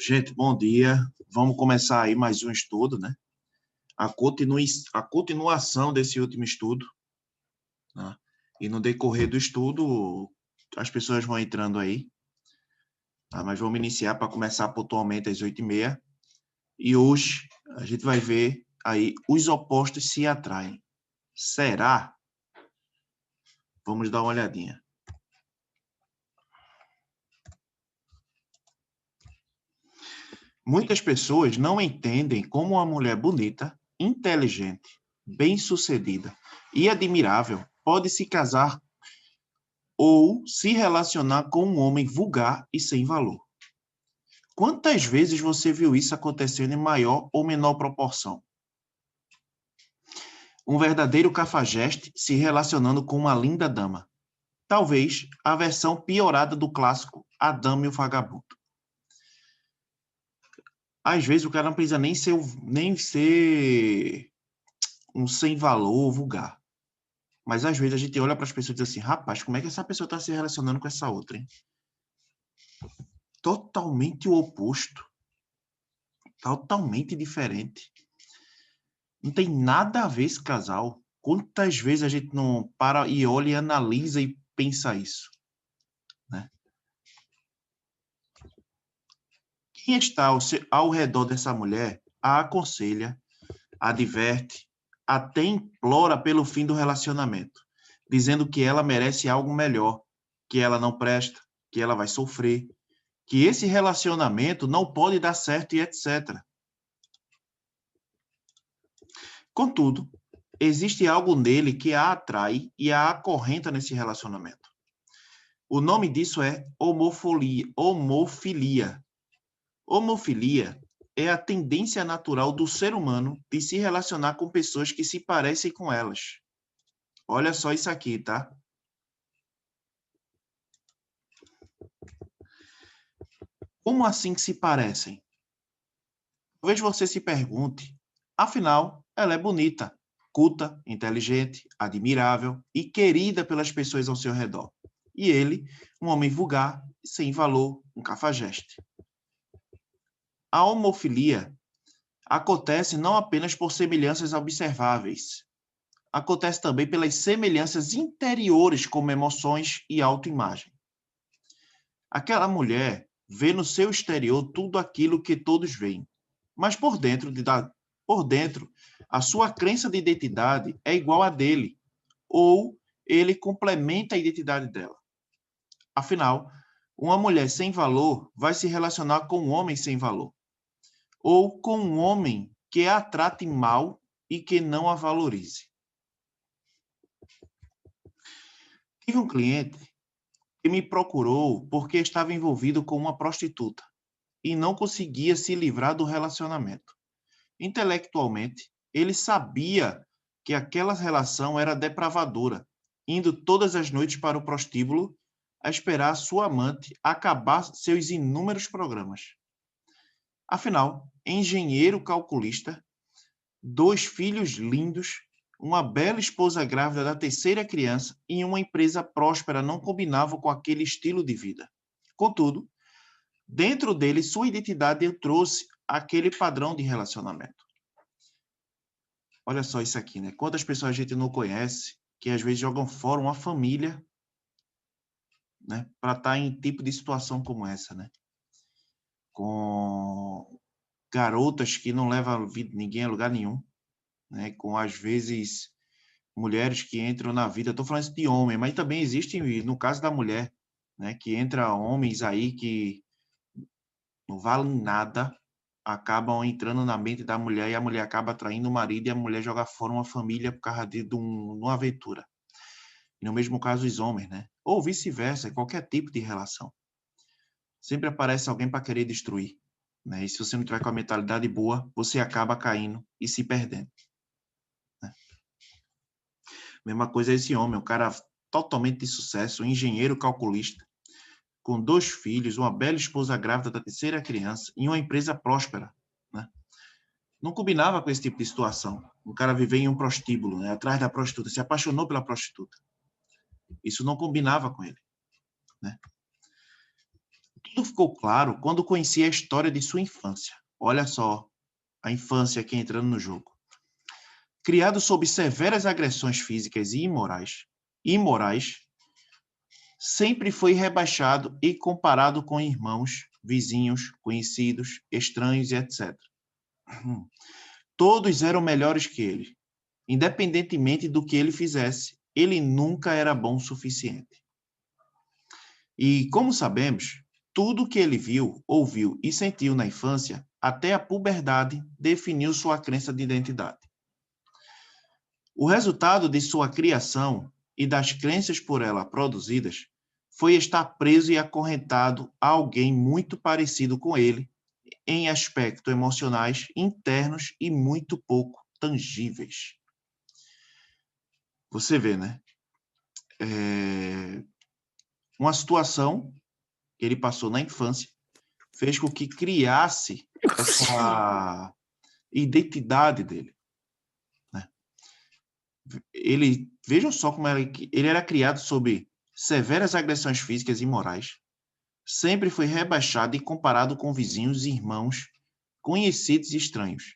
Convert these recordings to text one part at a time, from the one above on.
Gente, bom dia. Vamos começar aí mais um estudo, né? A continuação desse último estudo, né? E no decorrer do estudo, as pessoas vão entrando aí, tá? Mas vamos iniciar para começar pontualmente às 8h30. E hoje a gente vai ver aí os opostos se atraem. Será? Vamos dar uma olhadinha. Muitas pessoas não entendem como uma mulher bonita, inteligente, bem-sucedida e admirável pode se casar ou se relacionar com um homem vulgar e sem valor. Quantas vezes você viu isso acontecendo em maior ou menor proporção? Um verdadeiro cafajeste se relacionando com uma linda dama. Talvez a versão piorada do clássico A Dama e o Vagabundo. Às vezes o cara não precisa nem ser um sem valor vulgar. Mas às vezes a gente olha para as pessoas e diz assim, rapaz, como é que essa pessoa está se relacionando com essa outra, hein? Totalmente o oposto. Totalmente diferente. Não tem nada a ver esse casal. Quantas vezes a gente não para e olha e analisa e pensa isso, né? Quem está ao redor dessa mulher a aconselha, adverte, até implora pelo fim do relacionamento, dizendo que ela merece algo melhor, que ela não presta, que ela vai sofrer, que esse relacionamento não pode dar certo e etc. Contudo, existe algo nele que a atrai e a acorrenta nesse relacionamento. O nome disso é homofilia. Homofilia é a tendência natural do ser humano de se relacionar com pessoas que se parecem com elas. Olha só isso aqui, tá? Como assim que se parecem? Talvez você se pergunte, afinal, ela é bonita, culta, inteligente, admirável e querida pelas pessoas ao seu redor. E ele, um homem vulgar, sem valor, um cafajeste. A homofilia acontece não apenas por semelhanças observáveis, acontece também pelas semelhanças interiores como emoções e autoimagem. Aquela mulher vê no seu exterior tudo aquilo que todos veem, mas por dentro, a sua crença de identidade é igual à dele, ou ele complementa a identidade dela. Afinal, uma mulher sem valor vai se relacionar com um homem sem valor, ou com um homem que a trate mal e que não a valorize. Tive um cliente que me procurou porque estava envolvido com uma prostituta e não conseguia se livrar do relacionamento. Intelectualmente, ele sabia que aquela relação era depravadora, indo todas as noites para o prostíbulo a esperar sua amante acabar seus inúmeros programas. Afinal, engenheiro calculista, 2 filhos lindos, uma bela esposa grávida da 3ª criança e uma empresa próspera não combinavam com aquele estilo de vida. Contudo, dentro dele, sua identidade trouxe aquele padrão de relacionamento. Olha só isso aqui, né? Quantas pessoas a gente não conhece que às vezes jogam fora uma família, né, para estar em tipo de situação como essa, né? Com garotas que não levam ninguém a lugar nenhum, né? Com às vezes mulheres que entram na vida, estou falando isso de homem, mas também existe no caso da mulher, né, que entra homens aí que não valem nada, acabam entrando na mente da mulher e a mulher acaba traindo o marido e a mulher joga fora uma família por causa de uma aventura. E no mesmo caso os homens, né? Ou vice-versa, qualquer tipo de relação. Sempre aparece alguém para querer destruir, né? E se você não tiver com a mentalidade boa, você acaba caindo e se perdendo, né? Mesma coisa esse homem, um cara totalmente de sucesso, um engenheiro calculista, com 2 filhos, uma bela esposa grávida da 3ª criança e uma empresa próspera, né? Não combinava com esse tipo de situação. O cara viver em um prostíbulo, né, atrás da prostituta, se apaixonou pela prostituta. Isso não combinava com ele, né? Tudo ficou claro quando conheci a história de sua infância. Olha só, a infância aqui entrando no jogo. Criado sob severas agressões físicas e imorais, sempre foi rebaixado e comparado com irmãos, vizinhos, conhecidos, estranhos e etc. Todos eram melhores que ele. Independentemente do que ele fizesse, ele nunca era bom o suficiente. E, como sabemos, tudo que ele viu, ouviu e sentiu na infância, até a puberdade, definiu sua crença de identidade. O resultado de sua criação e das crenças por ela produzidas foi estar preso e acorrentado a alguém muito parecido com ele em aspectos emocionais internos e muito pouco tangíveis. Você vê, né? Uma situação que ele passou na infância fez com que criasse essa identidade dele. Né? Vejam só como ele era criado sob severas agressões físicas e morais, sempre foi rebaixado e comparado com vizinhos, irmãos, conhecidos e estranhos.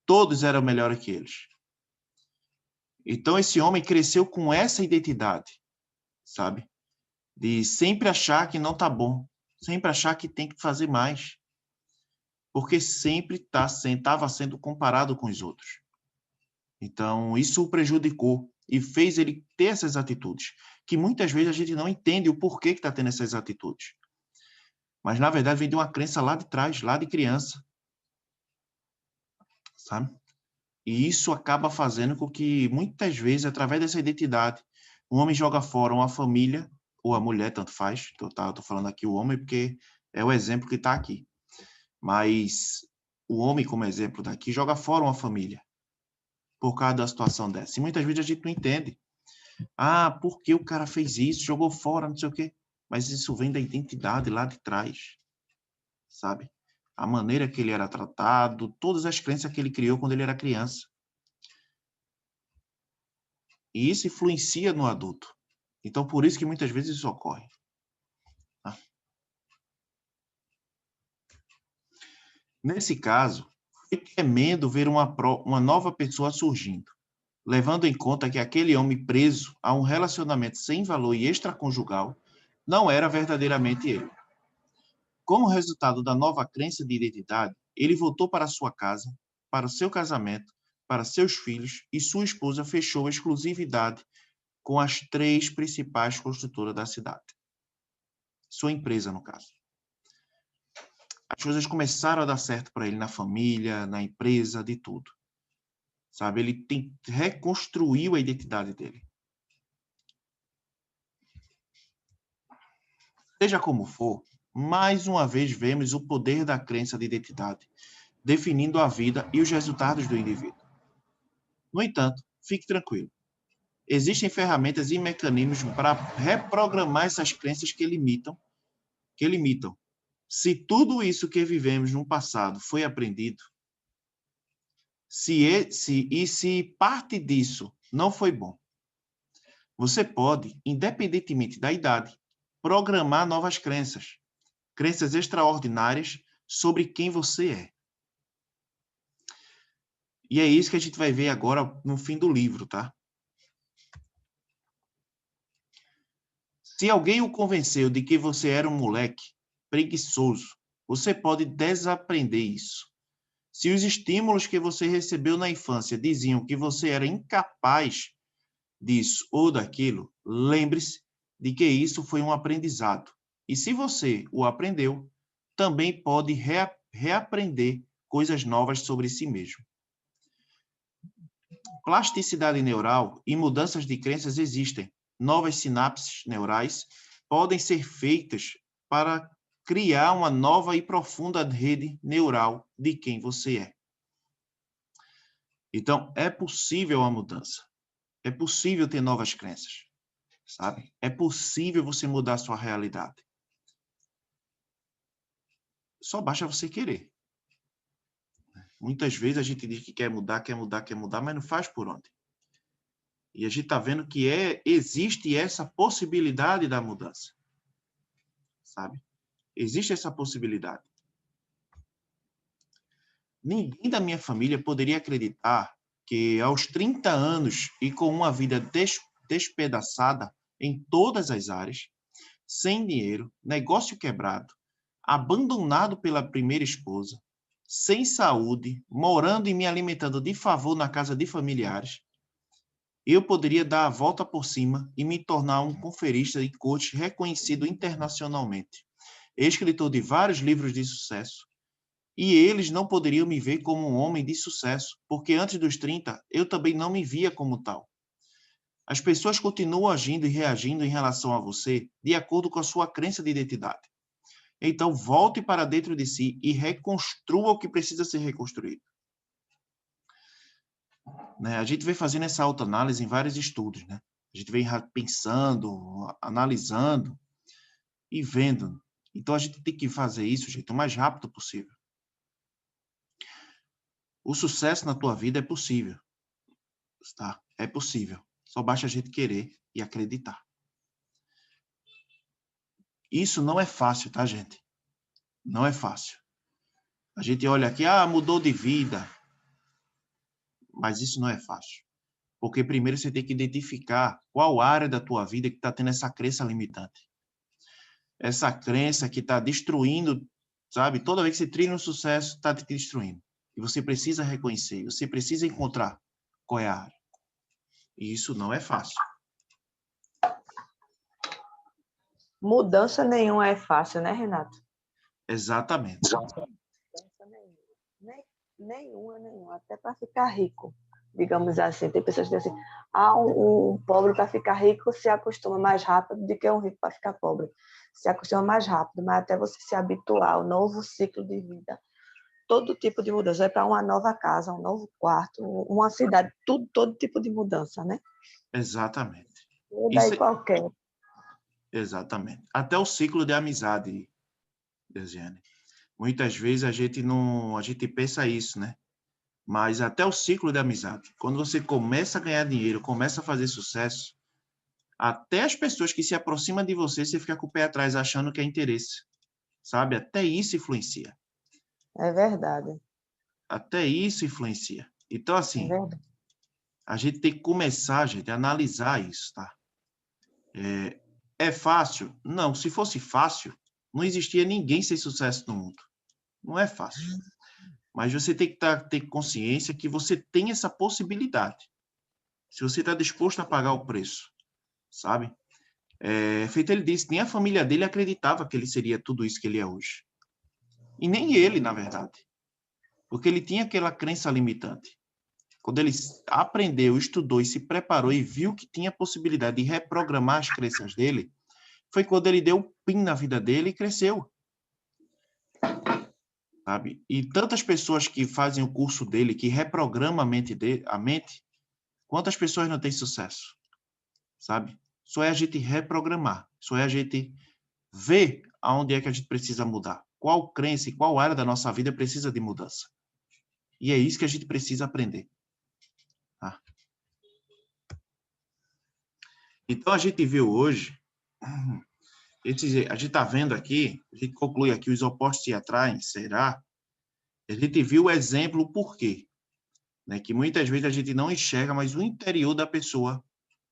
Todos eram melhores que eles. Então, esse homem cresceu com essa identidade, sabe? De sempre achar que não está bom, sempre achar que tem que fazer mais, porque sempre estava sendo comparado com os outros. Então, isso o prejudicou e fez ele ter essas atitudes, que muitas vezes a gente não entende o porquê que está tendo essas atitudes. Mas, na verdade, vem de uma crença lá de trás, lá de criança, sabe? E isso acaba fazendo com que, muitas vezes, através dessa identidade, o homem joga fora uma família, ou a mulher, tanto faz. Estou falando aqui o homem porque é o exemplo que está aqui. Mas o homem, como exemplo daqui, joga fora uma família por causa da situação dessa. E muitas vezes a gente não entende. Ah, por que o cara fez isso? Jogou fora, não sei o quê. Mas isso vem da identidade lá de trás, sabe? A maneira que ele era tratado, todas as crenças que ele criou quando ele era criança. E isso influencia no adulto. Então, por isso que muitas vezes isso ocorre. Tá? Nesse caso, foi tremendo ver uma nova pessoa surgindo, levando em conta que aquele homem preso a um relacionamento sem valor e extraconjugal não era verdadeiramente ele. Como resultado da nova crença de identidade, ele voltou para sua casa, para o seu casamento, para seus filhos e sua esposa fechou a exclusividade com as 3 principais construtoras da cidade. Sua empresa, no caso. As coisas começaram a dar certo para ele na família, na empresa, de tudo. Sabe? Ele reconstruiu a identidade dele. Seja como for, mais uma vez vemos o poder da crença de identidade, definindo a vida e os resultados do indivíduo. No entanto, fique tranquilo. Existem ferramentas e mecanismos para reprogramar essas crenças que limitam. Se tudo isso que vivemos no passado foi aprendido, se parte disso não foi bom, você pode, independentemente da idade, programar novas crenças extraordinárias sobre quem você é. E é isso que a gente vai ver agora no fim do livro, tá? Se alguém o convenceu de que você era um moleque preguiçoso, você pode desaprender isso. Se os estímulos que você recebeu na infância diziam que você era incapaz disso ou daquilo, lembre-se de que isso foi um aprendizado. E se você o aprendeu, também pode reaprender coisas novas sobre si mesmo. Plasticidade neural e mudanças de crenças existem. Novas sinapses neurais podem ser feitas para criar uma nova e profunda rede neural de quem você é. Então, é possível a mudança. É possível ter novas crenças, sabe? É possível você mudar a sua realidade. Só basta você querer. Muitas vezes a gente diz que quer mudar, mas não faz por onde. E a gente está vendo que existe essa possibilidade da mudança, sabe? Existe essa possibilidade. Ninguém da minha família poderia acreditar que aos 30 anos e com uma vida despedaçada em todas as áreas, sem dinheiro, negócio quebrado, abandonado pela primeira esposa, sem saúde, morando e me alimentando de favor na casa de familiares, eu poderia dar a volta por cima e me tornar um conferista e coach reconhecido internacionalmente, escritor de vários livros de sucesso, e eles não poderiam me ver como um homem de sucesso, porque antes dos 30 eu também não me via como tal. As pessoas continuam agindo e reagindo em relação a você de acordo com a sua crença de identidade. Então, volte para dentro de si e reconstrua o que precisa ser reconstruído. Né? A gente vem fazendo essa autoanálise em vários estudos, né? A gente vem pensando, analisando e vendo. Então, a gente tem que fazer isso, gente, o mais rápido possível. O sucesso na tua vida é possível, tá? É possível. Só basta a gente querer e acreditar. Isso não é fácil, tá, gente? Não é fácil. A gente olha aqui, mudou de vida. Mas isso não é fácil. Porque primeiro você tem que identificar qual área da tua vida que está tendo essa crença limitante. Essa crença que está destruindo, sabe? Toda vez que você trilha um sucesso, está te destruindo. E você precisa reconhecer, você precisa encontrar qual é a área. E isso não é fácil. Mudança nenhuma é fácil, né, Renato? Exatamente. Mudança nenhuma. Até para ficar rico, digamos assim. Tem pessoas que dizem assim, um pobre para ficar rico se acostuma mais rápido do que um rico para ficar pobre. Se acostuma mais rápido, mas até você se habituar ao novo ciclo de vida. Todo tipo de mudança. Vai para uma nova casa, um novo quarto, uma cidade, todo tipo de mudança, né? Exatamente. Muda aí qualquer. Exatamente. Até o ciclo de amizade, Desiane. Muitas vezes a gente pensa isso, né? Mas até o ciclo de amizade. Quando você começa a ganhar dinheiro, começa a fazer sucesso, até as pessoas que se aproximam de você, você fica com o pé atrás achando que é interesse. Sabe? Até isso influencia. É verdade. Até isso influencia. Então, assim, a gente tem que começar, gente, a analisar isso, tá? É fácil? Não. Se fosse fácil, não existia ninguém sem sucesso no mundo. Não é fácil. Mas você tem que ter consciência que você tem essa possibilidade. Se você está disposto a pagar o preço, sabe? Feito ele disse, nem a família dele acreditava que ele seria tudo isso que ele é hoje. E nem ele, na verdade. Porque ele tinha aquela crença limitante. Quando ele aprendeu, estudou e se preparou e viu que tinha a possibilidade de reprogramar as crenças dele, foi quando ele deu um pin na vida dele e cresceu. Sabe? E tantas pessoas que fazem o curso dele, que reprogramam a mente, quantas pessoas não têm sucesso? Sabe? Só é a gente reprogramar, só é a gente ver aonde é que a gente precisa mudar. Qual crença e qual área da nossa vida precisa de mudança. E é isso que a gente precisa aprender. Tá? Então, a gente viu hoje, a gente está vendo aqui, a gente conclui aqui, os opostos se atraem, será? A gente viu o exemplo, o porquê. Né? Que muitas vezes a gente não enxerga, mas o interior da pessoa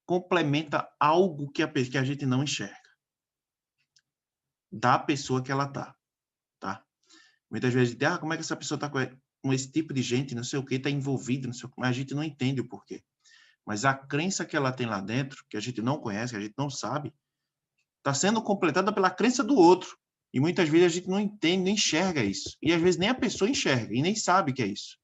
complementa algo que a gente não enxerga. Da pessoa que ela está. Tá? Muitas vezes a gente como é que essa pessoa está com esse tipo de gente, não sei o que, está envolvida, não sei o que, mas a gente não entende o porquê. Mas a crença que ela tem lá dentro, que a gente não conhece, que a gente não sabe, está sendo completada pela crença do outro. E muitas vezes a gente não entende, não enxerga isso. E às vezes nem a pessoa enxerga e nem sabe que é isso.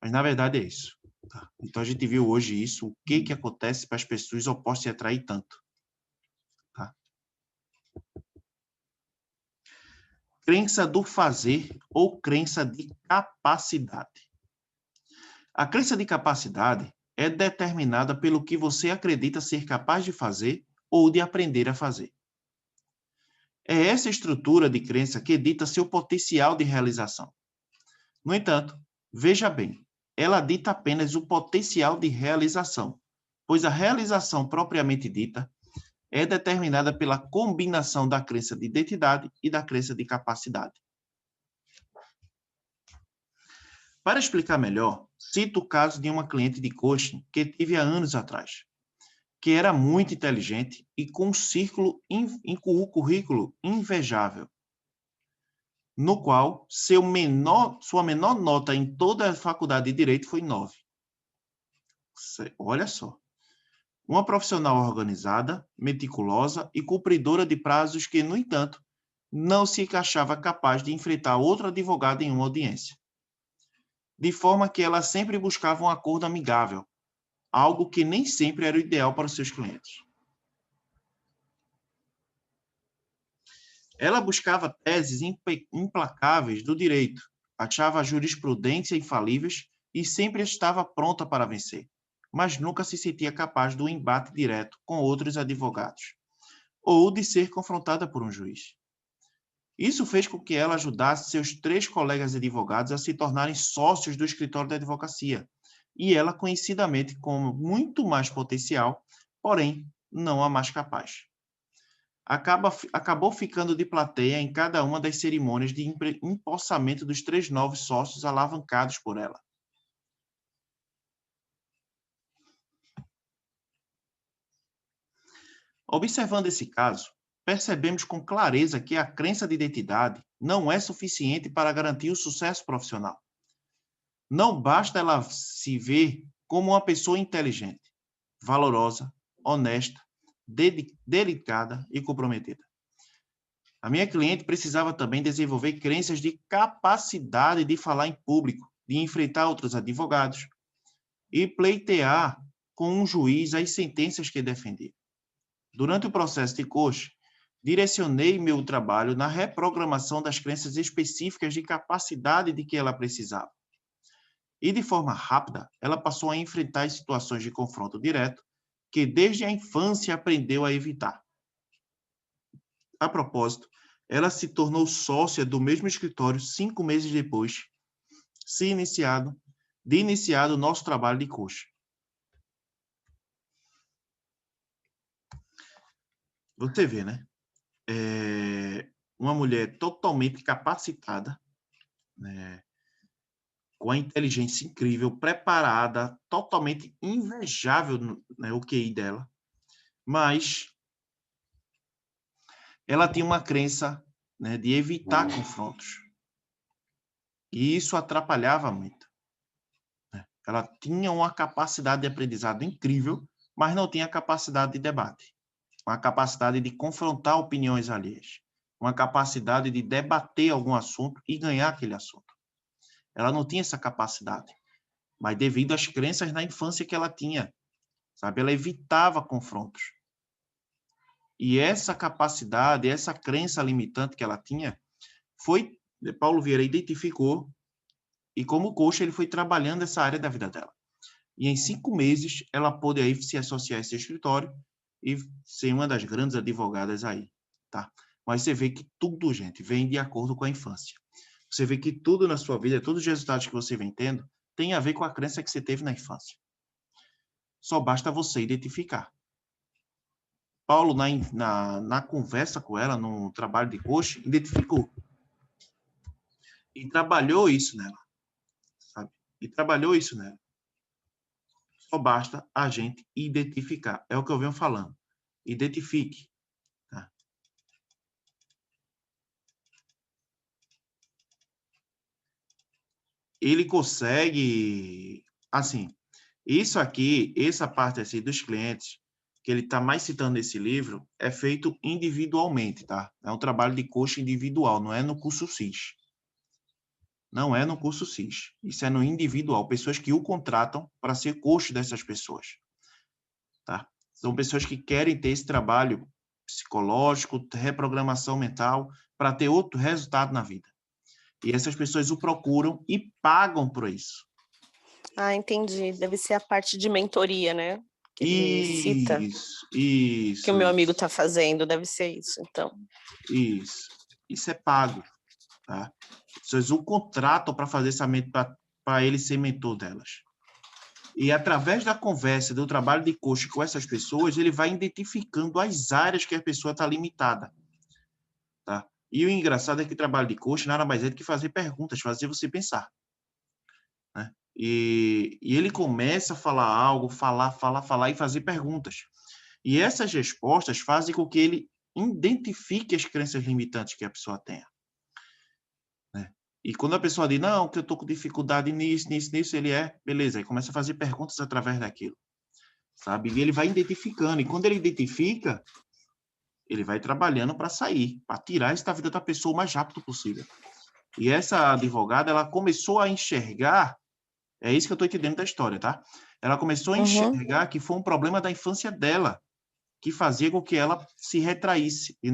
Mas na verdade é isso. Tá? Então a gente viu hoje isso, o que acontece para as pessoas opostas se atrair tanto. Tá? Crença do fazer ou crença de capacidade. A crença de capacidade é determinada pelo que você acredita ser capaz de fazer ou de aprender a fazer. É essa estrutura de crença que dita seu potencial de realização. No entanto, veja bem, ela dita apenas o potencial de realização, pois a realização propriamente dita é determinada pela combinação da crença de identidade e da crença de capacidade. Para explicar melhor, cito o caso de uma cliente de coaching que tive há anos atrás, que era muito inteligente e com um currículo invejável, no qual sua menor nota em toda a faculdade de Direito foi 9. Olha só. Uma profissional organizada, meticulosa e cumpridora de prazos que, no entanto, não se achava capaz de enfrentar outro advogado em uma audiência. De forma que ela sempre buscava um acordo amigável, algo que nem sempre era o ideal para os seus clientes. Ela buscava teses implacáveis do direito, achava a jurisprudência infalíveis e sempre estava pronta para vencer, mas nunca se sentia capaz do embate direto com outros advogados, ou de ser confrontada por um juiz. Isso fez com que ela ajudasse seus 3 colegas advogados a se tornarem sócios do escritório de advocacia, e ela conhecidamente como muito mais potencial, porém não a mais capaz. Acabou ficando de plateia em cada uma das cerimônias de empossamento dos 3 novos sócios alavancados por ela. Observando esse caso, percebemos com clareza que a crença de identidade não é suficiente para garantir o sucesso profissional. Não basta ela se ver como uma pessoa inteligente, valorosa, honesta, delicada e comprometida. A minha cliente precisava também desenvolver crenças de capacidade de falar em público, de enfrentar outros advogados e pleitear com um juiz as sentenças que defendia. Durante o processo de coaching, direcionei meu trabalho na reprogramação das crenças específicas de capacidade de que ela precisava. E, de forma rápida, ela passou a enfrentar as situações de confronto direto que, desde a infância, aprendeu a evitar. A propósito, ela se tornou sócia do mesmo escritório 5 meses depois de iniciado o nosso trabalho de coaching. Você vê, né? Uma mulher totalmente capacitada, né? Com a inteligência incrível, preparada, totalmente invejável, né, o QI dela, mas ela tinha uma crença, né, de evitar confrontos. E isso atrapalhava muito. Né? Ela tinha uma capacidade de aprendizado incrível, mas não tinha capacidade de debate, uma capacidade de confrontar opiniões alheias, uma capacidade de debater algum assunto e ganhar aquele assunto. Ela não tinha essa capacidade, mas devido às crenças na infância que ela tinha, sabe? Ela evitava confrontos. E essa capacidade, essa crença limitante que ela tinha, Paulo Vieira identificou, e como coach ele foi trabalhando essa área da vida dela. E em 5 meses, ela pôde aí se associar a esse escritório e ser uma das grandes advogadas aí, tá? Mas você vê que tudo, gente, vem de acordo com a infância. Você vê que tudo na sua vida, todos os resultados que você vem tendo, tem a ver com a crença que você teve na infância. Só basta você identificar. Paulo, na conversa com ela, no trabalho de coaching, identificou. E trabalhou isso nela, sabe? E trabalhou isso nela. Só basta a gente identificar. É o que eu venho falando. Identifique. Tá? Ele consegue, assim, isso aqui, essa parte assim dos clientes, que ele está mais citando nesse livro, é feito individualmente, tá? É um trabalho de coaching individual, não é no curso CIS. Não é no curso CIS. Isso é no individual. Pessoas que o contratam para ser coach dessas pessoas. Tá? São pessoas que querem ter esse trabalho psicológico, reprogramação mental, para ter outro resultado na vida. E essas pessoas o procuram e pagam por isso. Ah, entendi. Deve ser a parte de mentoria, né? Que ele cita. Isso. Que o meu amigo está fazendo, deve ser isso, então. Isso é pago, tá? As pessoas o contratam para fazer para ele ser mentor delas. E através da conversa, do trabalho de coach com essas pessoas, ele vai identificando as áreas que a pessoa está limitada. Tá? E o engraçado é que o trabalho de coach nada mais é do que fazer perguntas, fazer você pensar. Né? E ele começa a falar algo, falar e fazer perguntas. E essas respostas fazem com que ele identifique as crenças limitantes que a pessoa tenha. Né? E quando a pessoa diz, não, que eu estou com dificuldade nisso, ele beleza, aí começa a fazer perguntas através daquilo. Sabe? E ele vai identificando. E quando ele identifica, ele vai trabalhando para sair, para tirar isso da vida da pessoa o mais rápido possível. E essa advogada, ela começou a enxergar, é isso que eu estou entendendo da história, tá? Ela começou a enxergar que foi um problema da infância dela, que fazia com que ela se retraísse e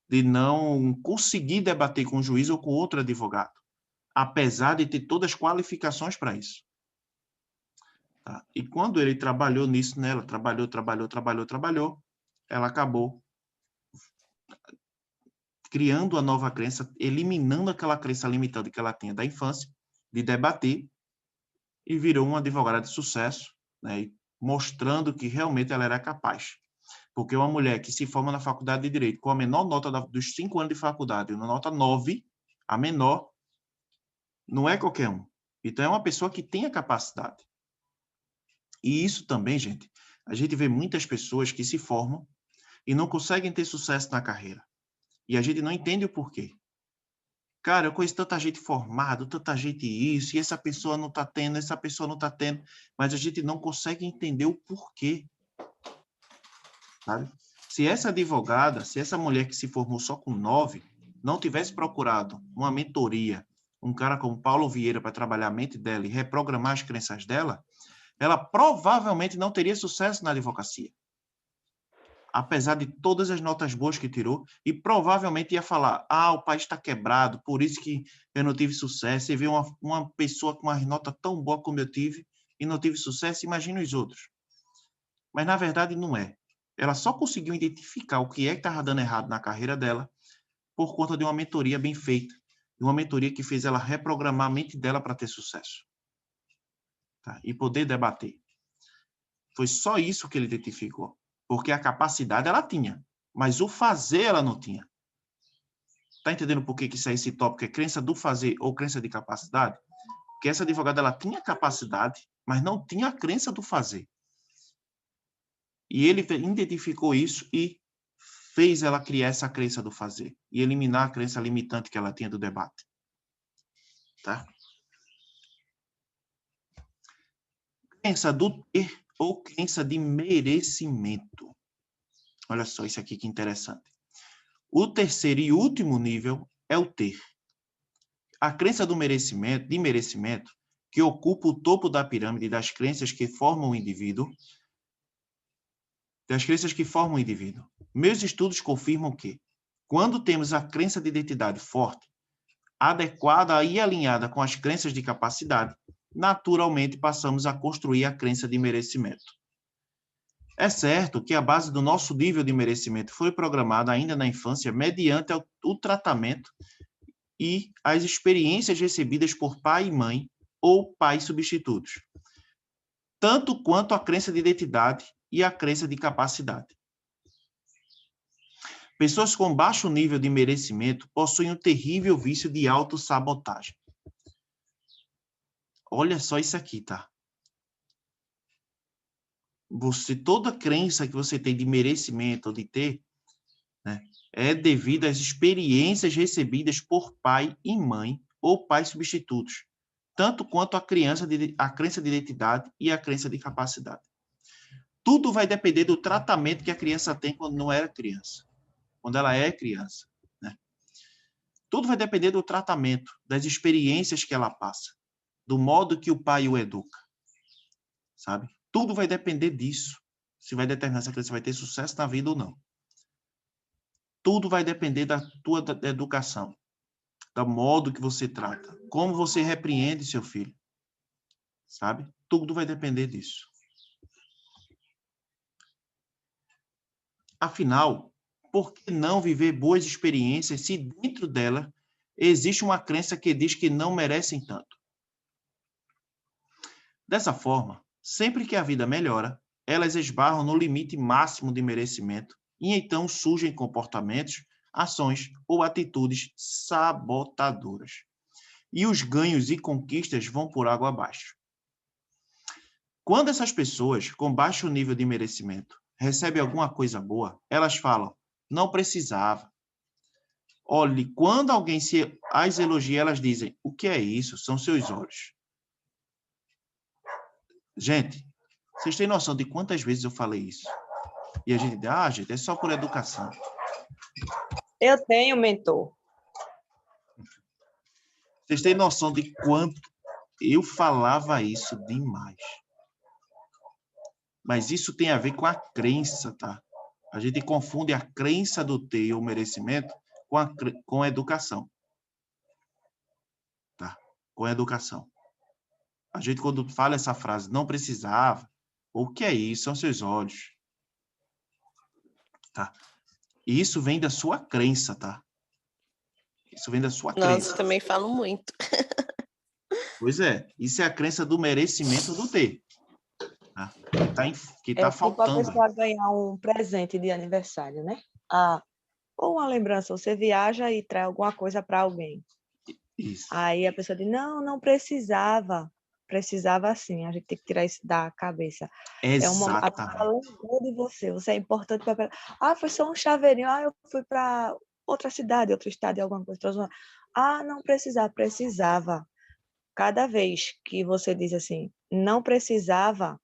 de não conseguir debater com o juiz ou com outro advogado, apesar de ter todas as qualificações para isso. Tá? E quando ele trabalhou nisso nela, trabalhou, ela acabou criando a nova crença, eliminando aquela crença limitante que ela tinha da infância, de debater, e virou uma advogada de sucesso, né? E mostrando que realmente ela era capaz. Porque uma mulher que se forma na faculdade de Direito com a menor nota dos 5 anos de faculdade, uma nota 9, a menor, não é qualquer um. Então, é uma pessoa que tem a capacidade. E isso também, gente, a gente vê muitas pessoas que se formam e não conseguem ter sucesso na carreira. E a gente não entende o porquê. Cara, eu conheço tanta gente formada, tanta gente isso, e essa pessoa não está tendo, essa pessoa não está tendo, mas a gente não consegue entender o porquê. Sabe? Se essa advogada, se essa mulher que se formou só com 9, não tivesse procurado uma mentoria, um cara como Paulo Vieira para trabalhar a mente dela e reprogramar as crenças dela, ela provavelmente não teria sucesso na advocacia. Apesar de todas as notas boas que tirou, e provavelmente ia falar, o país está quebrado, por isso que eu não tive sucesso. Você vê uma pessoa com uma nota tão boa como eu tive e não tive sucesso, imagina os outros. Mas, na verdade, não é. Ela só conseguiu identificar o que é que estava dando errado na carreira dela por conta de uma mentoria bem feita, de uma mentoria que fez ela reprogramar a mente dela para ter sucesso. Tá? E poder debater. Foi só isso que ele identificou. Porque a capacidade ela tinha, mas o fazer ela não tinha. Tá entendendo por que isso é esse tópico? É crença do fazer ou crença de capacidade? Porque essa advogada ela tinha capacidade, mas não tinha a crença do fazer. E ele identificou isso e fez ela criar essa crença do fazer e eliminar a crença limitante que ela tinha do debate. Tá? Crença do ter ou crença de merecimento. Olha só isso aqui que interessante. O terceiro e último nível é o ter. A crença de merecimento, que ocupa o topo da pirâmide das crenças que formam o indivíduo, Meus estudos confirmam que, quando temos a crença de identidade forte, adequada e alinhada com as crenças de capacidade, naturalmente passamos a construir a crença de merecimento. É certo que a base do nosso nível de merecimento foi programada ainda na infância mediante o tratamento e as experiências recebidas por pai e mãe ou pais substitutos, tanto quanto a crença de identidade e a crença de capacidade. Pessoas com baixo nível de merecimento possuem um terrível vício de autossabotagem. Olha só isso aqui, tá? Toda crença que você tem de merecimento ou de ter, né, é devido às experiências recebidas por pai e mãe ou pais substitutos, tanto quanto a crença de identidade e a crença de capacidade. Tudo vai depender do tratamento que a criança tem quando não era criança, quando ela é criança, né? Tudo vai depender do tratamento, das experiências que ela passa, do modo que o pai o educa, sabe? Tudo vai depender disso, se vai determinar se a criança vai ter sucesso na vida ou não. Tudo vai depender da tua educação, do modo que você trata, como você repreende seu filho, sabe? Tudo vai depender disso. Afinal, por que não viver boas experiências se dentro dela existe uma crença que diz que não merecem tanto? Dessa forma, sempre que a vida melhora, elas esbarram no limite máximo de merecimento e então surgem comportamentos, ações ou atitudes sabotadoras. E os ganhos e conquistas vão por água abaixo. Quando essas pessoas, com baixo nível de merecimento, recebem alguma coisa boa, elas falam, não precisava. Olhe, quando alguém as elogia, elas dizem, o que é isso? São seus olhos. Gente, vocês têm noção de quantas vezes eu falei isso? E a gente diz, gente, é só por educação. Eu tenho mentor. Vocês têm noção de quanto eu falava isso demais. Mas isso tem a ver com a crença, tá? A gente confunde a crença do ter ou merecimento com a educação. Tá? Com a educação. A gente, quando fala essa frase, não precisava, o que é isso? São seus olhos. Tá? E isso vem da sua crença, tá? Isso vem da sua crença. Nossa, eu também falo muito. Pois é, isso é a crença do merecimento do ter. Tá? Que tá faltando. Tipo a pessoa ganhar um presente de aniversário, né? Ou uma lembrança, você viaja e traz alguma coisa para alguém. Isso. Aí a pessoa diz, não precisava. Precisava sim, a gente tem que tirar isso da cabeça. Exatamente. A pessoa lembrou de você é importante para ela. Foi só um chaveirinho, eu fui para outra cidade, outro estado, alguma coisa. Não precisava. Cada vez que você diz assim, não precisava,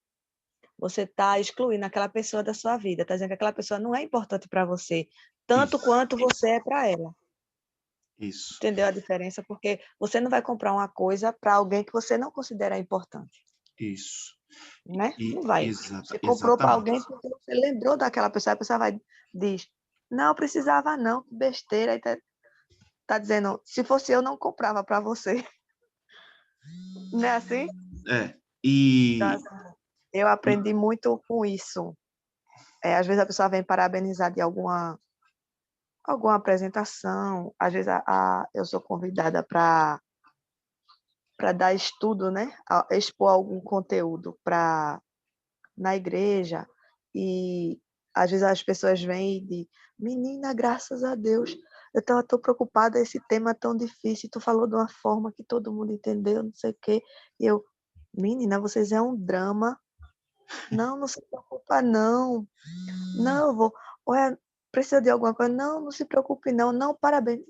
você está excluindo aquela pessoa da sua vida, está dizendo que aquela pessoa não é importante para você, tanto quanto você é para ela. Isso. Entendeu a diferença? Porque você não vai comprar uma coisa para alguém que você não considera importante. Isso. Né? Não vai. Você comprou para alguém porque você lembrou daquela pessoa, a pessoa diz, não precisava não, que besteira. Aí tá dizendo, se fosse eu, não comprava para você. Não é assim? Então, eu aprendi muito com isso. Às vezes a pessoa vem parabenizar de alguma apresentação, às vezes eu sou convidada para dar estudo, né? Expor algum conteúdo na igreja, e às vezes as pessoas vêm e dizem, menina, graças a Deus, eu estava tão preocupada, esse tema tão difícil, tu falou de uma forma que todo mundo entendeu, não sei o quê, e eu, menina, vocês é um drama, não se preocupa não, eu vou, olha, precisa de alguma coisa, não se preocupe não, parabéns,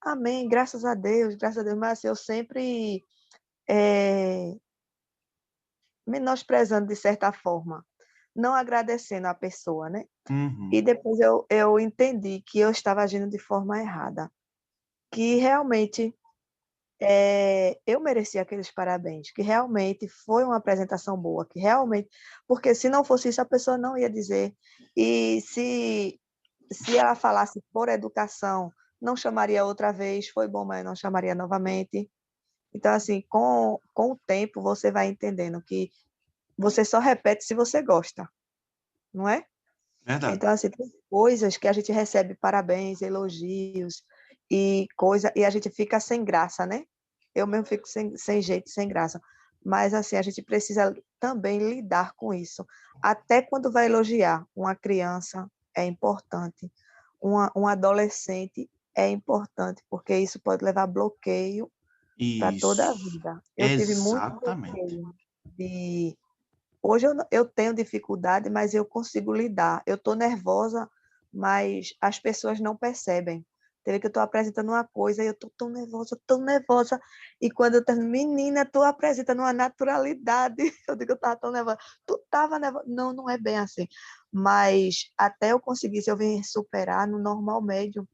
amém, graças a Deus, mas assim, eu sempre menosprezando de certa forma, não agradecendo a pessoa, né? Uhum. E depois eu entendi que eu estava agindo de forma errada, que realmente eu merecia aqueles parabéns, que realmente foi uma apresentação boa, que realmente, porque se não fosse isso a pessoa não ia dizer, e se ela falasse por educação, não chamaria outra vez, foi bom, mas não chamaria novamente. Então, assim, com o tempo você vai entendendo que você só repete se você gosta, não é? Verdade. Então, assim, tem coisas que a gente recebe parabéns, elogios e a gente fica sem graça, né? Eu mesmo fico sem jeito, sem graça. Mas, assim, a gente precisa também lidar com isso. Até quando vai elogiar uma criança, é importante. Um adolescente é importante, porque isso pode levar bloqueio para toda a vida. Eu tive muito Exatamente. bloqueio. Hoje eu tenho dificuldade, mas eu consigo lidar. Eu estou nervosa, mas as pessoas não percebem. Teve que eu estou apresentando uma coisa e eu estou tão nervosa. E quando eu termino, menina, tu apresenta numa naturalidade. Eu digo, eu estava tão nervosa. Tu estava nervosa? Não, não é bem assim. Mas até eu conseguir, se eu vim superar no normal médio,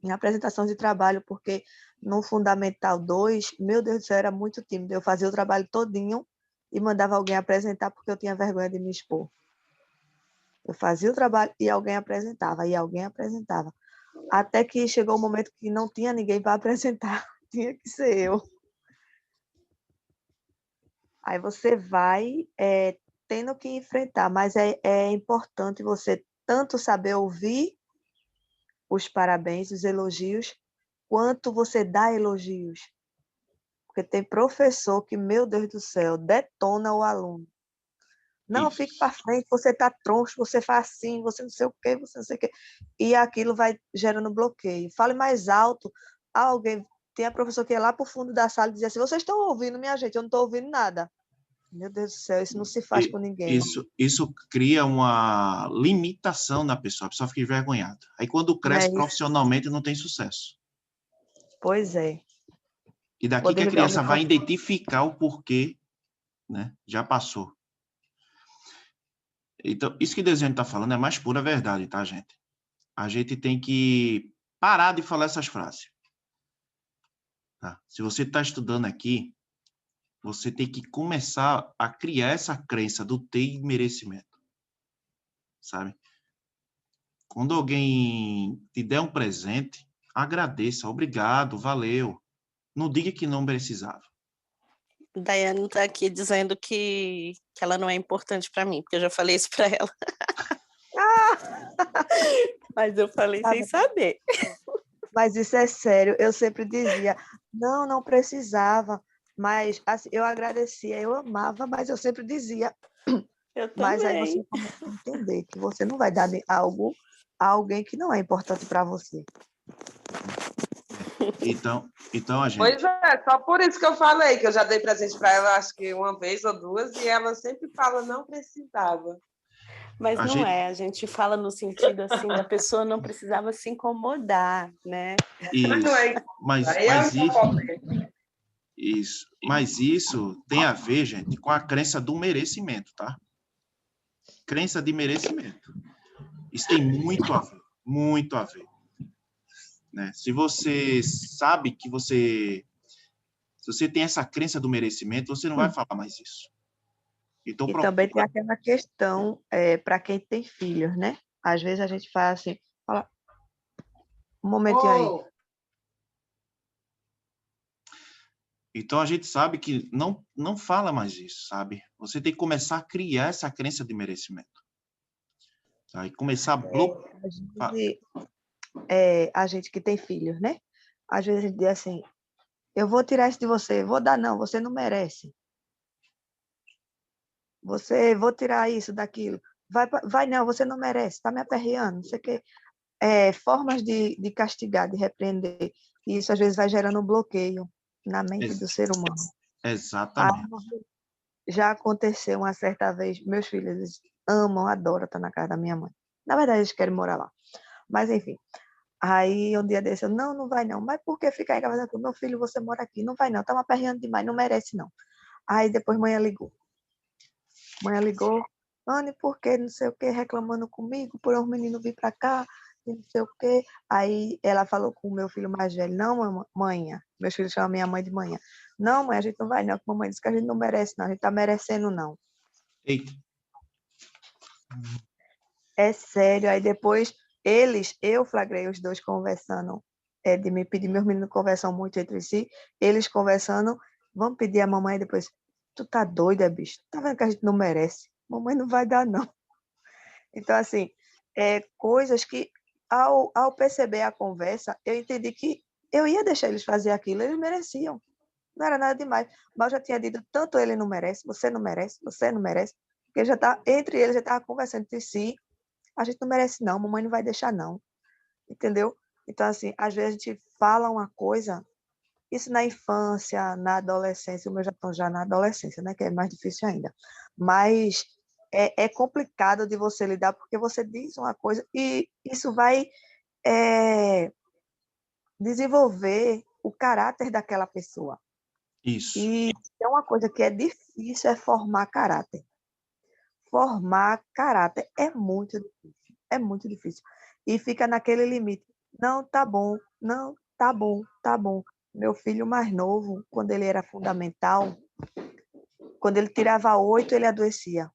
em apresentação de trabalho, porque no Fundamental 2, meu Deus do céu, era muito tímido. Eu fazia o trabalho todinho e mandava alguém apresentar porque eu tinha vergonha de me expor. Eu fazia o trabalho e alguém apresentava, Até que chegou um momento que não tinha ninguém para apresentar, tinha que ser eu. Aí você vai tendo que enfrentar, mas é importante você tanto saber ouvir os parabéns, os elogios, quanto você dá elogios. Porque tem professor que, meu Deus do céu, detona o aluno. Não, fique para frente, você está troncho, você faz assim, você não sei o quê, você não sei o quê. E aquilo vai gerando bloqueio. Fale mais alto. Alguém, tem a professora que ia lá para o fundo da sala e dizia assim, vocês estão ouvindo, minha gente? Eu não estou ouvindo nada. Meu Deus do céu, isso não se faz com ninguém. Isso cria uma limitação na pessoa, a pessoa fica envergonhada. Aí quando cresce profissionalmente não tem sucesso. Pois é. E daqui que a criança vai identificar o porquê, né? Já passou. Então, isso que o desenho está falando é mais pura verdade, tá, gente? A gente tem que parar de falar essas frases. Tá? Se você está estudando aqui, você tem que começar a criar essa crença do ter e merecimento, sabe? Quando alguém te der um presente, agradeça, obrigado, valeu. Não diga que não precisava. Daiane está aqui dizendo que ela não é importante para mim, porque eu já falei isso para ela. Mas eu falei sem saber. Mas isso é sério, eu sempre dizia, não precisava, mas assim, eu agradecia, eu amava, mas eu sempre dizia. Eu mas também. aí você começa a entender que você não vai dar algo a alguém que não é importante para você. Então a gente... Pois é, só por isso que eu falei, que eu já dei presente para ela, acho que uma vez ou duas, e ela sempre fala, não precisava. Mas não é, a gente fala no sentido assim, da pessoa não precisava se incomodar, né? Isso, mas isso tem a ver, gente, com a crença do merecimento, tá? Crença de merecimento. Isso tem muito a ver, muito a ver. Né? Se você sabe que se você tem essa crença do merecimento, você não vai falar mais isso. Então, e também tem aquela questão para quem tem filhos, né? Às vezes a gente faz assim, fala, um momentinho aí. Então, a gente sabe que não fala mais isso, sabe? Você tem que começar a criar essa crença de merecimento. Tá? E começar a bloquear. A gente que tem filhos, né? Às vezes a gente diz assim, eu vou tirar isso de você, vou dar não, você não merece. Vou tirar isso daquilo. Vai não, você não merece, está me aperreando, não sei o quê. Formas de castigar, de repreender. E isso às vezes vai gerando um bloqueio na mente do ser humano. Exatamente. Já aconteceu uma certa vez, meus filhos eles amam, adoram estar na casa da minha mãe. Na verdade, eles querem morar lá. Mas, enfim. Aí, um dia desse, eu, não vai não. Mas por que ficar em casa? Meu filho, você mora aqui. Não vai não, tá me aperreando demais, não merece não. Aí, depois, manhã ligou. Anne, por que não sei o que, reclamando comigo, por um menino vir para cá, não sei o quê. Aí ela falou com o meu filho mais velho, não, mãe, meus filhos chamam minha mãe de manhã. Não, mãe, a gente não vai não, porque a mamãe disse que a gente não merece não, a gente tá merecendo não. Eita. É sério, aí depois eu flagrei os dois conversando, de me pedir, meus meninos conversam muito entre si, eles conversando, vamos pedir a mamãe depois, tu tá doida, bicho? Tá vendo que a gente não merece? Mamãe não vai dar, não. Então, assim, coisas que, ao perceber a conversa, eu entendi que eu ia deixar eles fazer aquilo, eles mereciam. Não era nada demais. Mas eu já tinha dito, tanto ele não merece, você não merece, porque já tá, entre eles já estava conversando entre si, a gente não merece não, mamãe não vai deixar não. Entendeu? Então, assim, às vezes a gente fala uma coisa, isso na infância, na adolescência, o meu já estão já na adolescência, né, que é mais difícil ainda. Mas é complicado de você lidar, porque você diz uma coisa e isso vai desenvolver o caráter daquela pessoa. Isso. E é uma coisa que é difícil, é formar caráter. Formar caráter é muito difícil. E fica naquele limite. Não, tá bom, não, tá bom, tá bom. Meu filho mais novo, quando ele era fundamental, quando ele tirava 8, ele adoecia.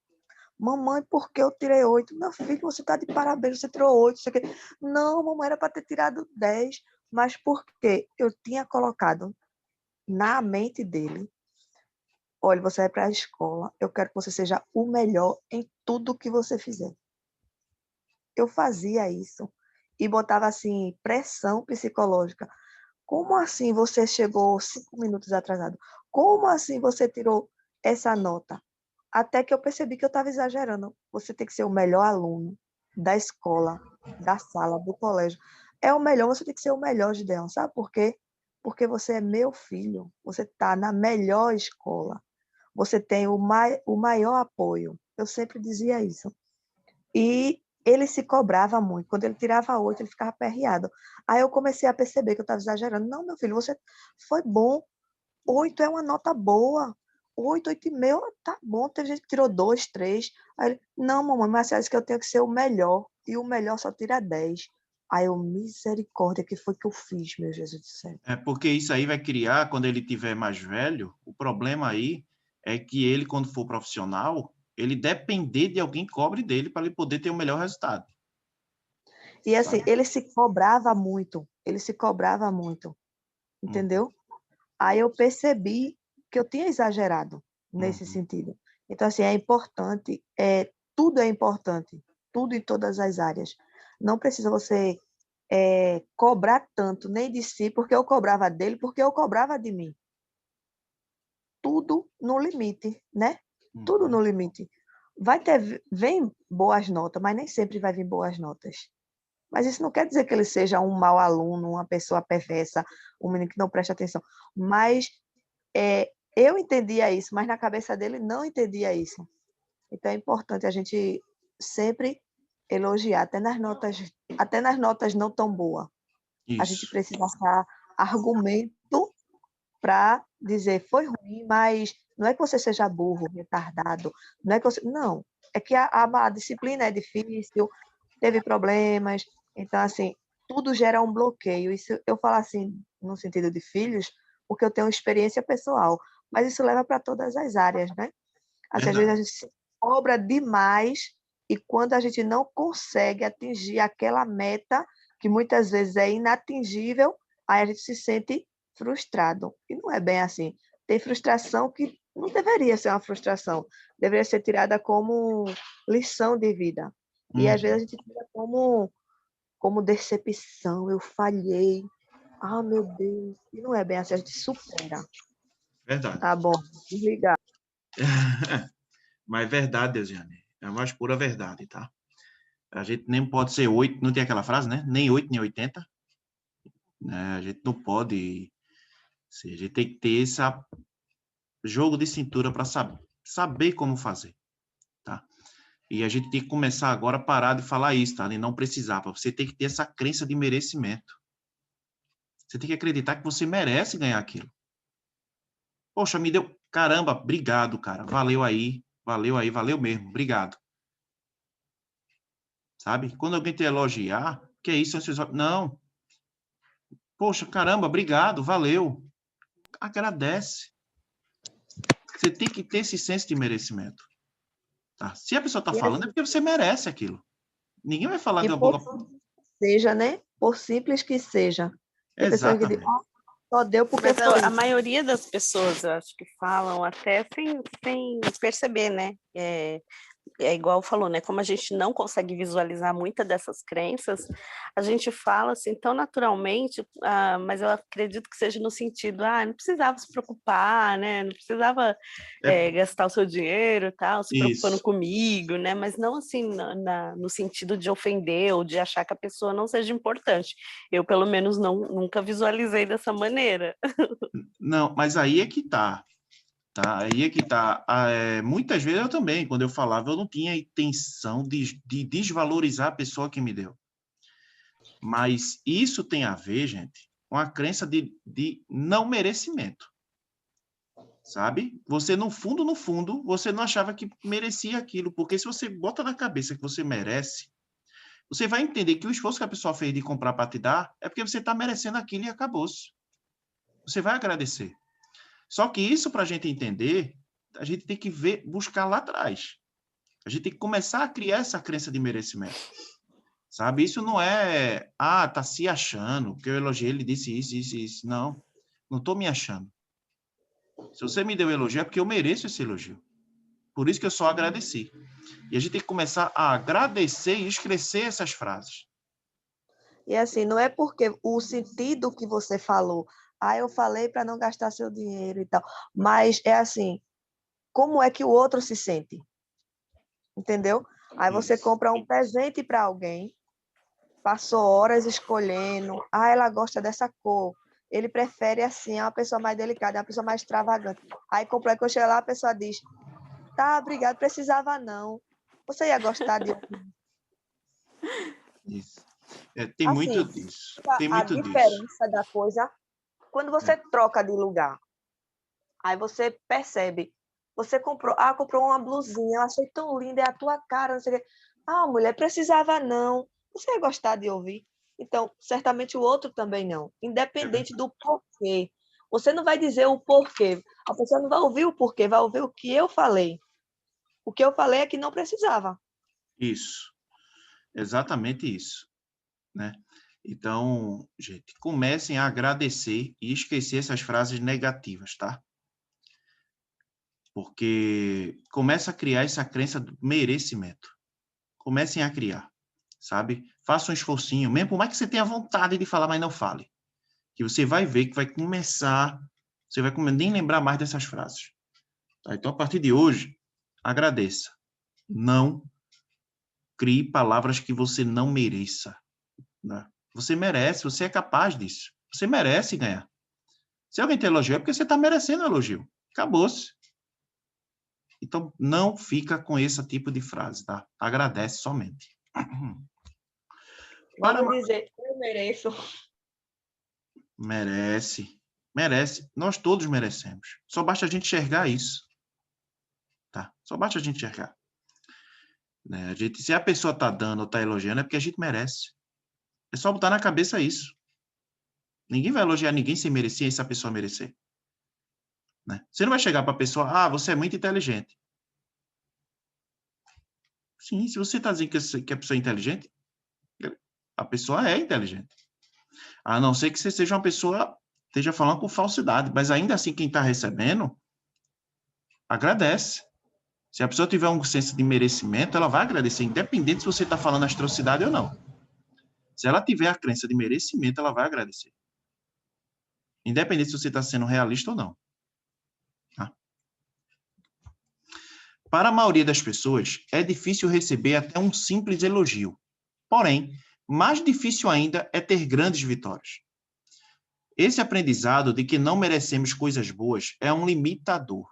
Mamãe, por que eu tirei 8? Meu filho, você está de parabéns, você tirou 8. Isso aqui. Não, mamãe, era para ter tirado 10. Mas por quê? Eu tinha colocado na mente dele, olha, você vai para a escola, eu quero que você seja o melhor em tudo que você fizer. Eu fazia isso e botava assim pressão psicológica. como assim você chegou 5 minutos atrasado? Como assim você tirou essa nota? Até que eu percebi que eu estava exagerando. Você tem que ser o melhor aluno da escola, da sala, do colégio. É o melhor, você tem que ser o melhor, Gideon. Sabe por quê? Porque você é meu filho. Você está na melhor escola. Você tem o maior apoio. Eu sempre dizia isso. E ele se cobrava muito. Quando ele tirava 8, ele ficava aperreado. Aí eu comecei a perceber que eu estava exagerando. Não, meu filho, você foi bom. 8 é uma nota boa. 8, 8,5, tá bom. Teve gente que tirou 2, 3. Aí ele, não, mamãe, mas você acha que eu tenho que ser o melhor. E o melhor só tira 10. Aí eu, misericórdia, que foi que eu fiz, meu Jesus do céu. É porque isso aí vai criar, quando ele tiver mais velho, o problema aí é que ele, quando for profissional, ele depender de alguém que cobre dele para ele poder ter o melhor resultado. E assim, ele se cobrava muito. Ele se cobrava muito. Entendeu? Aí eu percebi que eu tinha exagerado nesse sentido. Então, assim, é importante, tudo é importante, tudo em todas as áreas. Não precisa você cobrar tanto, nem de si, porque eu cobrava dele, porque eu cobrava de mim. Tudo no limite, né? Tudo no limite. Vem boas notas, mas nem sempre vai vir boas notas. Mas isso não quer dizer que ele seja um mau aluno, uma pessoa perversa, um menino que não presta atenção. Mas eu entendia isso, mas na cabeça dele não entendia isso. Então é importante a gente sempre elogiar, até nas notas não tão boas. A gente Isso. precisa achar argumento para dizer foi ruim, mas não é que você seja burro, retardado, não é que você, não, é que a disciplina é difícil, teve problemas, então assim, tudo gera um bloqueio. Isso eu falo assim no sentido de filhos, porque eu tenho experiência pessoal, mas isso leva para todas as áreas, né? Assim, às vezes a gente se cobra demais e quando a gente não consegue atingir aquela meta, que muitas vezes é inatingível, aí a gente se sente frustrado. E não é bem assim. Tem frustração que não deveria ser uma frustração, deveria ser tirada como lição de vida. E às vezes a gente tira como decepção, eu falhei. Ah, meu Deus. E não é bem assim, a gente supera. Verdade. Tá bom, desligar. Mas verdade, Desiane, é a mais pura verdade, tá? A gente nem pode ser 8, não tem aquela frase, né? Nem 8, nem 80. Né? A gente não pode ser, a gente tem que ter esse jogo de cintura para saber como fazer, tá? E a gente tem que começar agora a parar de falar isso, tá? De não precisar. Você tem que ter essa crença de merecimento. Você tem que acreditar que você merece ganhar aquilo. Poxa, me deu... Caramba, obrigado, cara. Valeu aí, valeu mesmo. Obrigado. Sabe? Quando alguém te elogiar, que é isso? Não. Poxa, caramba, obrigado, valeu. Agradece. Você tem que ter esse senso de merecimento. Tá? Se a pessoa está falando, é porque você merece aquilo. Ninguém vai falar de uma boca... Seja, né? Por simples que seja. Tem pessoas que dizem, só deu porque Mas foi. a maioria das pessoas, eu acho que falam até sem perceber, né? É igual falou, né? Como a gente não consegue visualizar muitas dessas crenças, a gente fala assim tão naturalmente, mas eu acredito que seja no sentido, não precisava se preocupar, né? Não precisava gastar o seu dinheiro, tal, se preocupando comigo, né? Mas não assim no sentido de ofender ou de achar que a pessoa não seja importante. Eu, pelo menos, nunca visualizei dessa maneira. Não, mas aí é que tá. Tá? Aí é que tá. Muitas vezes eu também, quando eu falava, eu não tinha intenção de desvalorizar a pessoa que me deu. Mas isso tem a ver, gente, com a crença de não merecimento. Sabe? Você, no fundo, você não achava que merecia aquilo. Porque se você bota na cabeça que você merece, você vai entender que o esforço que a pessoa fez de comprar para te dar é porque você está merecendo aquilo e acabou-se. Você vai agradecer. Só que isso, para a gente entender, a gente tem que buscar lá atrás. A gente tem que começar a criar essa crença de merecimento. Sabe? Isso não é, tá se achando, porque eu elogiei, ele disse isso, isso, isso. Não, não estou me achando. Se você me deu elogio, é porque eu mereço esse elogio. Por isso que eu só agradeci. E a gente tem que começar a agradecer e escrever essas frases. E assim, não é porque o sentido que você falou, eu falei para não gastar seu dinheiro e tal, mas é assim, como é que o outro se sente? Entendeu? Aí você Isso. compra um presente para alguém, passou horas escolhendo, ela gosta dessa cor, ele prefere assim, é uma pessoa mais delicada, é uma pessoa mais extravagante. Aí comprou, quando chega lá, a pessoa diz, tá, obrigado, precisava não. Você ia gostar de... Isso. Tem muito Assim, disso. Tem a muito disso. diferença da coisa, quando você É. troca de lugar, aí você percebe, você comprou uma blusinha, eu achei tão linda, é a tua cara, não sei o quê. Mulher, precisava não. Você ia gostar de ouvir? Então, certamente o outro também não, É independente verdade. do porquê. Você não vai dizer o porquê, a pessoa não vai ouvir o porquê, vai ouvir o que eu falei. O que eu falei é que não precisava. Isso. Exatamente isso, né? Então, gente, comecem a agradecer e esquecer essas frases negativas, tá? Porque começa a criar essa crença do merecimento. Comecem a criar, sabe? Faça um esforcinho, mesmo por mais que você tenha vontade de falar, mas não fale. Que você vai ver que vai começar, você vai nem lembrar mais dessas frases. Tá? Então, a partir de hoje, agradeça. Não crie palavras que você não mereça. Né? Você merece, você é capaz disso. Você merece ganhar. Se alguém te elogiou, é porque você está merecendo elogio. Acabou-se. Então, não fica com esse tipo de frase, tá? Agradece somente. Para... Logo dizer, eu mereço. Merece. Merece. Nós todos merecemos. Só basta a gente enxergar isso. Tá? Só basta a gente enxergar. Né? Se a pessoa está dando ou está elogiando, é porque a gente merece. É só botar na cabeça isso. Ninguém vai elogiar ninguém sem merecer, se a pessoa merecer. Né? Você não vai chegar para a pessoa, você é muito inteligente. Sim, se você está dizendo que a pessoa é inteligente, a pessoa é inteligente. A não ser que você seja uma pessoa, esteja falando com falsidade, mas ainda assim quem está recebendo, agradece. Se a pessoa tiver um senso de merecimento, ela vai agradecer, independente se você está falando atrocidade ou não. Se ela tiver a crença de merecimento, ela vai agradecer. Independente se você está sendo realista ou não. Tá? Para a maioria das pessoas, é difícil receber até um simples elogio. Porém, mais difícil ainda é ter grandes vitórias. Esse aprendizado de que não merecemos coisas boas é um limitador,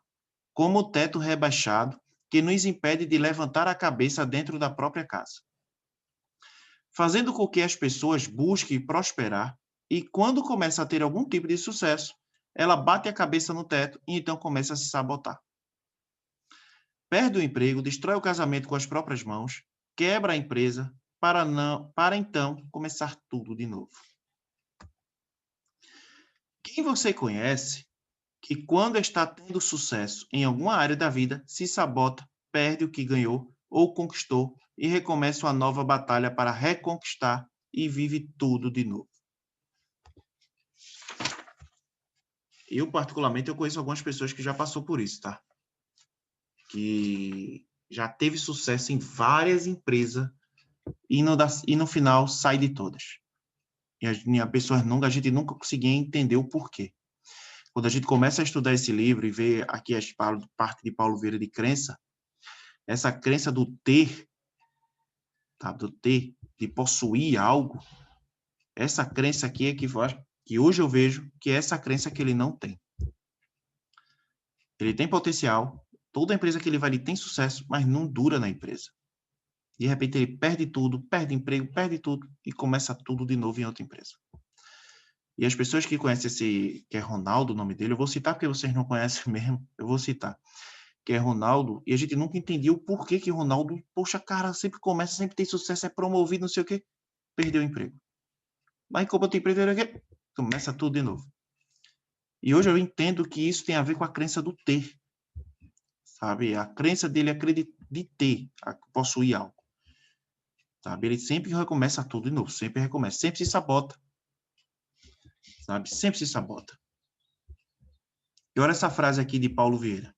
como o teto rebaixado que nos impede de levantar a cabeça dentro da própria casa, fazendo com que as pessoas busquem prosperar e, quando começa a ter algum tipo de sucesso, ela bate a cabeça no teto e então começa a se sabotar. Perde o emprego, destrói o casamento com as próprias mãos, quebra a empresa para então começar tudo de novo. Quem você conhece que, quando está tendo sucesso em alguma área da vida, se sabota, perde o que ganhou ou conquistou e recomeça uma nova batalha para reconquistar e vive tudo de novo? Eu, particularmente, eu conheço algumas pessoas que já passou por isso, tá? Que já teve sucesso em várias empresas e no final sai de todas. E a gente nunca conseguia entender o porquê. Quando a gente começa a estudar esse livro e ver aqui a parte de Paulo Vieira de crença, essa crença do ter, tá? Do ter, de possuir algo, essa crença aqui é que hoje eu vejo que é essa crença que ele não tem. Ele tem potencial, toda empresa que ele vai, ele tem sucesso, mas não dura na empresa. De repente ele perde tudo, perde emprego, perde tudo e começa tudo de novo em outra empresa. E as pessoas que conhecem esse, que é Ronaldo, o nome dele, eu vou citar porque vocês não conhecem mesmo, eu vou citar, que é Ronaldo, e a gente nunca entendia o porquê que Ronaldo, poxa, cara, sempre começa, sempre tem sucesso, é promovido, não sei o quê, perdeu o emprego. Mas como outro emprego, começa tudo de novo. E hoje eu entendo que isso tem a ver com a crença do ter, sabe? A crença dele de ter, possuir algo. Sabe? Ele sempre recomeça tudo de novo, sempre recomeça, sempre se sabota. Sabe? Sempre se sabota. E olha essa frase aqui de Paulo Vieira.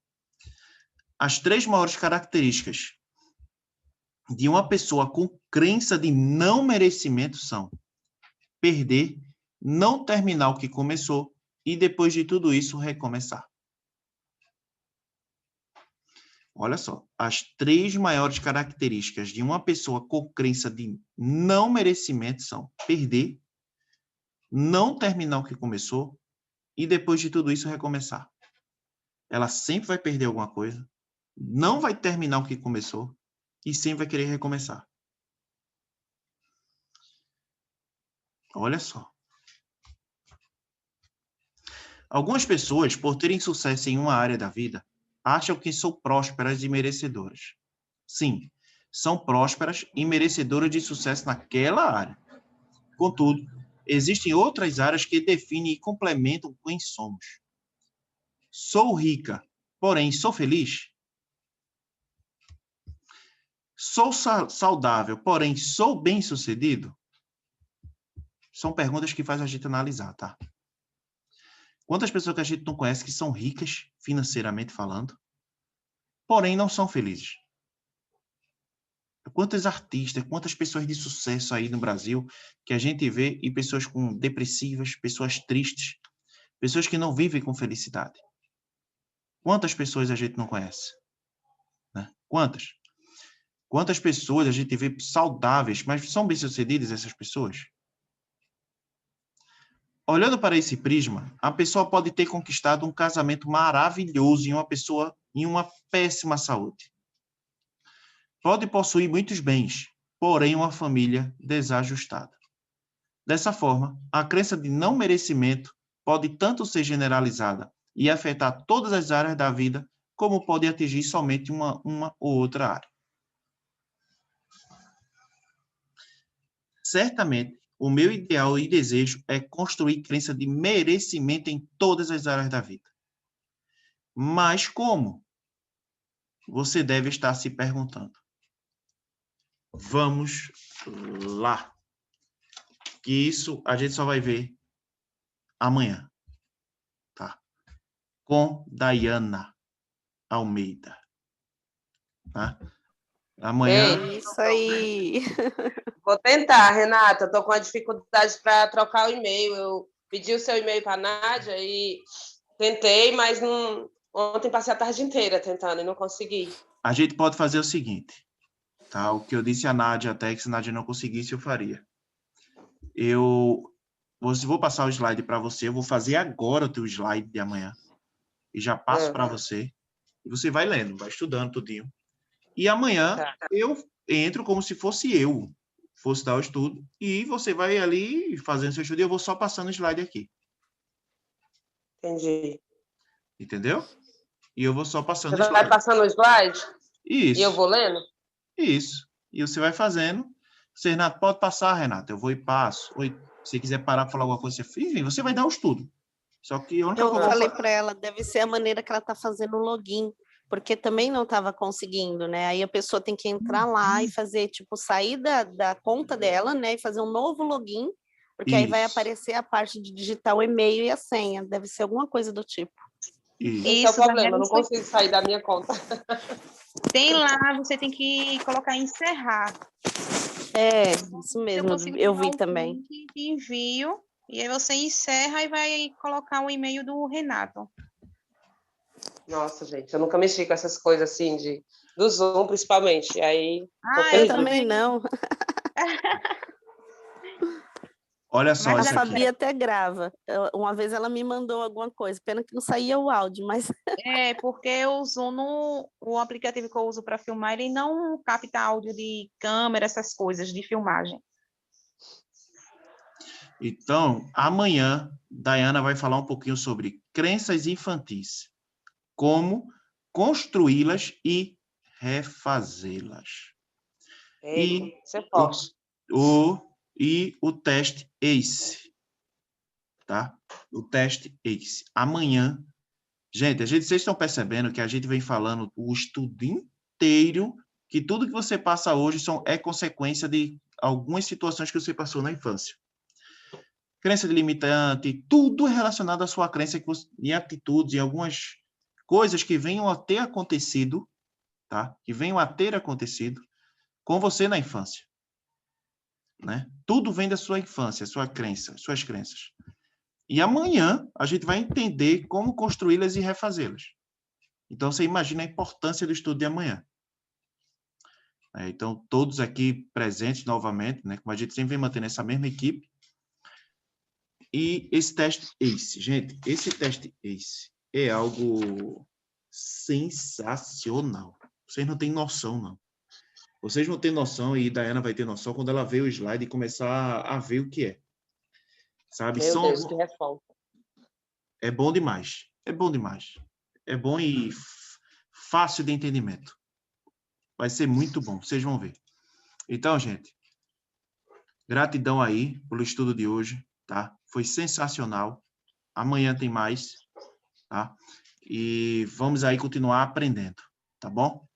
As 3 maiores características de uma pessoa com crença de não merecimento são perder, não terminar o que começou e, depois de tudo isso, recomeçar. Olha só, as 3 maiores características de uma pessoa com crença de não merecimento são perder, não terminar o que começou e, depois de tudo isso, recomeçar. Ela sempre vai perder alguma coisa, não vai terminar o que começou e sempre vai querer recomeçar. Olha só. Algumas pessoas, por terem sucesso em uma área da vida, acham que são prósperas e merecedoras. Sim, são prósperas e merecedoras de sucesso naquela área. Contudo, existem outras áreas que definem e complementam quem somos. Sou rica, porém sou feliz? Sou saudável, porém sou bem-sucedido? São perguntas que fazem a gente analisar, tá? Quantas pessoas que a gente não conhece que são ricas, financeiramente falando, porém não são felizes? Quantos artistas, quantas pessoas de sucesso aí no Brasil que a gente vê e pessoas com depressivas, pessoas tristes, pessoas que não vivem com felicidade? Quantas pessoas a gente não conhece? Né? Quantas? Quantas pessoas a gente vê saudáveis, mas são bem-sucedidas essas pessoas? Olhando para esse prisma, a pessoa pode ter conquistado um casamento maravilhoso em uma péssima saúde. Pode possuir muitos bens, porém uma família desajustada. Dessa forma, a crença de não merecimento pode tanto ser generalizada e afetar todas as áreas da vida, como pode atingir somente uma ou outra área. Certamente, o meu ideal e desejo é construir crença de merecimento em todas as áreas da vida. Mas como? Você deve estar se perguntando. Vamos lá. Que isso a gente só vai ver amanhã, tá? Com Dayana Almeida, tá? Amanhã. É isso aí. Vou tentar, Renata. Estou com a dificuldade para trocar o e-mail. Eu pedi o seu e-mail para a Nádia e tentei, mas não... ontem passei a tarde inteira tentando e não consegui. A gente pode fazer o seguinte, tá? O que eu disse a Nádia, até que se a Nádia não conseguisse, eu faria. Vou passar o slide para você, eu vou fazer agora o teu slide de amanhã. E já passo para você. E você vai lendo, vai estudando tudinho. E amanhã eu entro como se fosse eu fosse dar o estudo. E você vai ali fazendo seu estudo e eu vou só passando o slide aqui. Entendi. Entendeu? E eu vou só passando o slide. Você vai passando o slide? Isso. E eu vou lendo? Isso. E você vai fazendo. Você, Renato, pode passar, Renato. Eu vou e passo. Ou, se você quiser parar para falar alguma coisa, enfim, você vai dar o estudo. Só que a única Eu coisa falei para ela, deve ser a maneira que ela está fazendo o login, porque também não estava conseguindo, né? Aí a pessoa tem que entrar lá e fazer, tipo, sair da conta dela, né? E fazer um novo login, porque aí vai aparecer a parte de digitar o e-mail e a senha. Deve ser alguma coisa do tipo. Esse é o problema, eu não consigo sair da minha conta. Tem lá, você tem que colocar encerrar. É, isso mesmo, eu vi também. Link de envio, e aí você encerra e vai colocar o e-mail do Renato. Nossa, gente, eu nunca mexi com essas coisas assim, do Zoom, principalmente. Aí, eu também não. Olha só, a Fabi até grava. Uma vez ela me mandou alguma coisa, pena que não saía o áudio, mas... É, porque o Zoom, o aplicativo que eu uso para filmar, ele não capta áudio de câmera, essas coisas de filmagem. Então, amanhã, Dayana vai falar um pouquinho sobre crenças infantis, como construí-las e refazê-las. E isso é forte. o teste ACE, tá? O teste ACE. Amanhã, gente, vocês estão percebendo que a gente vem falando o estudo inteiro, que tudo que você passa hoje é consequência de algumas situações que você passou na infância. Crença de limitante, tudo é relacionado à sua crença e atitudes, e algumas coisas que venham a ter acontecido, tá? Que venham a ter acontecido com você na infância. né? Tudo vem da sua infância, suas crenças. E amanhã a gente vai entender como construí-las e refazê-las. Então, você imagina a importância do estudo de amanhã. Então, todos aqui presentes novamente, né? Como a gente sempre vem mantendo essa mesma equipe. E esse teste ACE, gente, esse teste ACE é algo sensacional. Vocês não têm noção, não. Vocês vão ter noção, e Dayana vai ter noção, quando ela ver o slide e começar a ver o que é. Sabe? Meu Deus, que resposta. É bom demais. É bom demais. É bom e fácil de entendimento. Vai ser muito bom, vocês vão ver. Então, gente, gratidão aí pelo estudo de hoje, tá? Foi sensacional. Amanhã tem mais, tá? E vamos aí continuar aprendendo, tá bom?